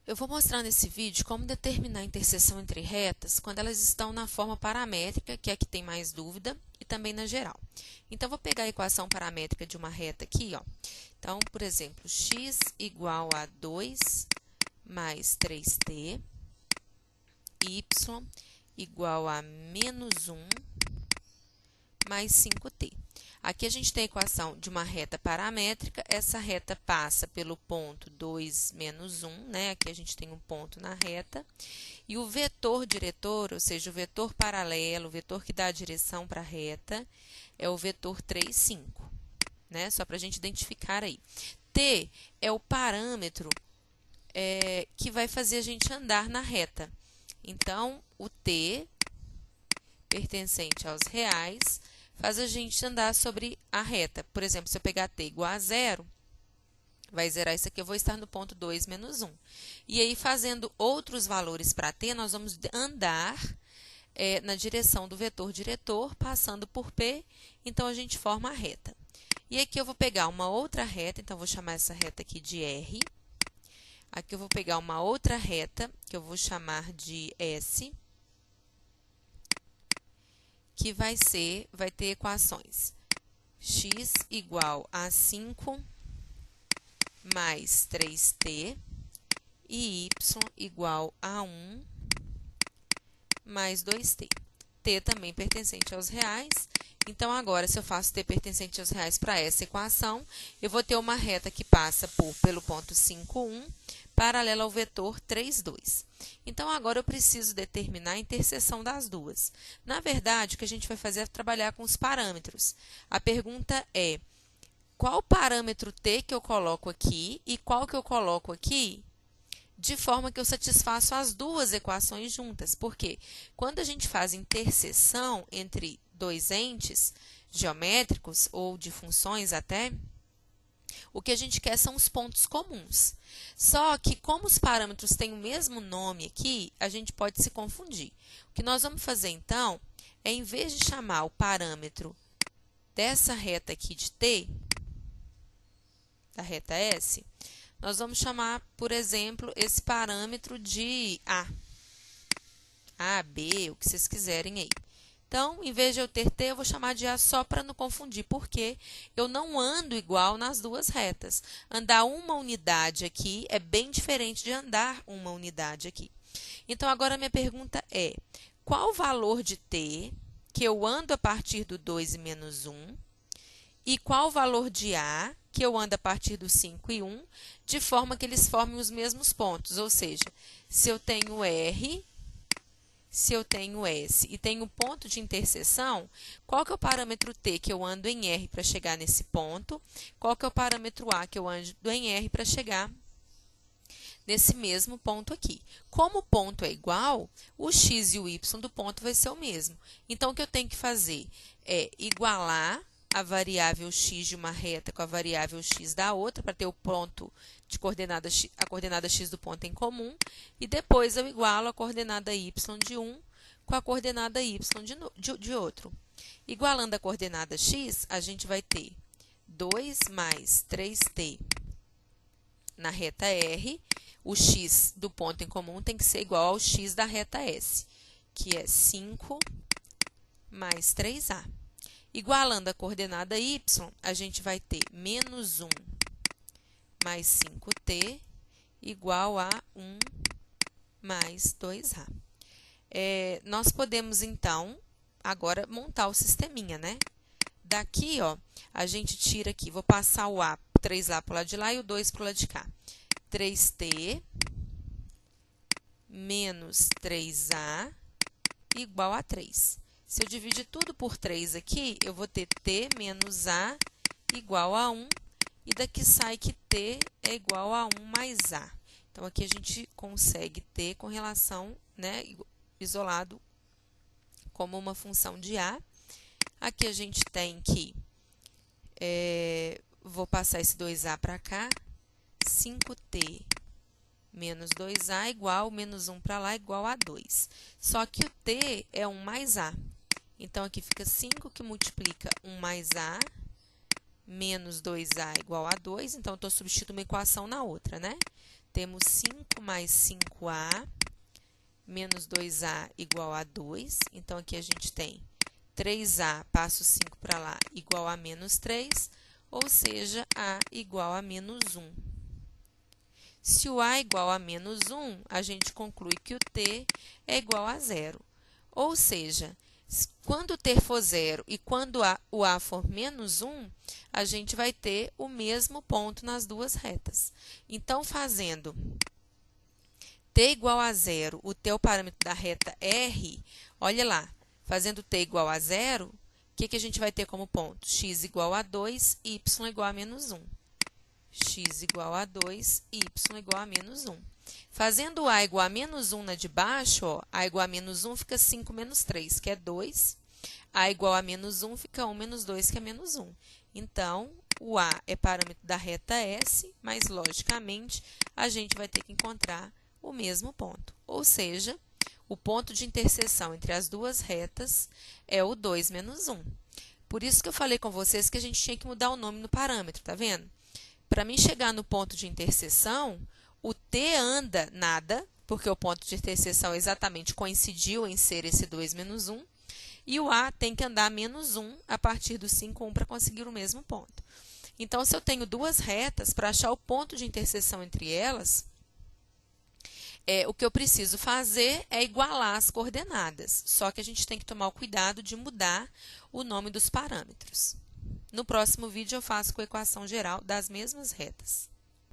Eu vou mostrar nesse vídeo como determinar a interseção entre retas quando elas estão na forma paramétrica, que é a que tem mais dúvida, e também na geral. Então, vou pegar a equação paramétrica de uma reta aqui, ó. Então, por exemplo, x igual a 2 mais 3t, y igual a menos 1 mais 5t. Aqui a gente tem a equação de uma reta paramétrica, essa reta passa pelo ponto 2 menos 1, né? Aqui a gente tem um ponto na reta, e o vetor diretor, ou seja, o vetor paralelo, o vetor que dá a direção para a reta, é o vetor 3, 5, né? Só para a gente identificar aí. T é o parâmetro que vai fazer a gente andar na reta. Então, o T, pertencente aos reais, faz a gente andar sobre a reta. Por exemplo, se eu pegar t igual a 0, vai zerar isso aqui, eu vou estar no ponto 2 menos 1. E aí, fazendo outros valores para t, nós vamos andar na direção do vetor diretor, passando por P, então a gente forma a reta. E aqui eu vou pegar uma outra reta, então eu vou chamar essa reta aqui de R. Aqui eu vou pegar uma outra reta, que eu vou chamar de S, que vai ter equações x igual a 5 mais 3t e y igual a 1 mais 2t. T também pertencente aos reais. Então, agora, se eu faço t pertencente aos reais para essa equação, eu vou ter uma reta que passa pelo ponto 5, 1, paralela ao vetor 3, 2. Então, agora eu preciso determinar a interseção das duas. Na verdade, o que a gente vai fazer é trabalhar com os parâmetros. A pergunta é, qual parâmetro t que eu coloco aqui e qual que eu coloco aqui, de forma que eu satisfaço as duas equações juntas. Porque quando a gente faz interseção entre dois entes geométricos ou de funções até, o que a gente quer são os pontos comuns. Só que, como os parâmetros têm o mesmo nome aqui, a gente pode se confundir. O que nós vamos fazer, então, é, em vez de chamar o parâmetro dessa reta aqui de t, da reta S, nós vamos chamar, por exemplo, esse parâmetro de A, B, o que vocês quiserem aí. Então, em vez de eu ter t, eu vou chamar de A só para não confundir, porque eu não ando igual nas duas retas. Andar uma unidade aqui é bem diferente de andar uma unidade aqui. Então, agora a minha pergunta é, qual o valor de t que eu ando a partir do 2 e menos 1, e qual o valor de A que eu ando a partir do 5 e 1, de forma que eles formem os mesmos pontos. Ou seja, se eu tenho R, se eu tenho S e tenho ponto de interseção, qual que é o parâmetro t que eu ando em R para chegar nesse ponto? Qual que é o parâmetro A que eu ando em R para chegar nesse mesmo ponto aqui? Como o ponto é igual, o x e o y do ponto vai ser o mesmo. Então, o que eu tenho que fazer é igualar a variável x de uma reta com a variável x da outra, para ter o ponto de coordenada x, a coordenada x do ponto em comum, e depois eu igualo a coordenada y de um com a coordenada y de outro. Igualando a coordenada x, a gente vai ter 2 mais 3t na reta R, o x do ponto em comum tem que ser igual ao x da reta S, que é 5 mais 3a. Igualando a coordenada y, a gente vai ter menos 1 mais 5t igual a 1 mais 2a. Nós podemos, então, agora montar o sisteminha, né? Daqui, ó, a gente tira aqui, vou passar o 3 lá para o lado de lá e o 2 para o lado de cá. 3t menos 3a igual a 3. Se eu dividir tudo por 3 aqui, eu vou ter t menos a igual a 1, e daqui sai que t é igual a 1 mais a. Então, aqui a gente consegue t com relação, né, isolado como uma função de a. Aqui a gente tem que, vou passar esse 2a para cá, 5t menos 2a igual, menos 1 para lá, igual a 2. Só que o t é 1 mais a. Então, aqui fica 5 que multiplica 1 mais a, menos 2a igual a 2. Então, eu estou substituindo uma equação na outra, né? temos 5 mais 5A menos 2A igual a 2. Então, aqui a gente tem 3A, passo 5 para lá, igual a menos 3, ou seja, A igual a menos 1. Se o A é igual a menos 1, a gente conclui que o T é igual a 0. Ou seja, quando o T for 0 e quando o A for menos 1, a gente vai ter o mesmo ponto nas duas retas. Então, fazendo T igual a 0, o T é o parâmetro da reta R, olha lá, fazendo T igual a 0, o que a gente vai ter como ponto? X igual a 2, Y igual a menos 1. X igual a 2, Y igual a menos 1. Fazendo A igual a menos 1 na de baixo, ó, A igual a menos 1 fica 5 menos 3, que é 2. A igual a menos 1 fica 1 menos 2, que é menos 1. Então, o A é parâmetro da reta S, mas, logicamente, a gente vai ter que encontrar o mesmo ponto. Ou seja, o ponto de interseção entre as duas retas é o 2 menos 1. Por isso que eu falei com vocês que a gente tinha que mudar o nome no parâmetro, tá vendo? Para mim chegar no ponto de interseção, o T anda nada, porque o ponto de interseção exatamente coincidiu em ser esse 2 menos 1, e o A tem que andar menos 1 a partir do 5, 1 para conseguir o mesmo ponto. Então, se eu tenho duas retas, para achar o ponto de interseção entre elas, o que eu preciso fazer é igualar as coordenadas, só que a gente tem que tomar o cuidado de mudar o nome dos parâmetros. No próximo vídeo eu faço com a equação geral das mesmas retas.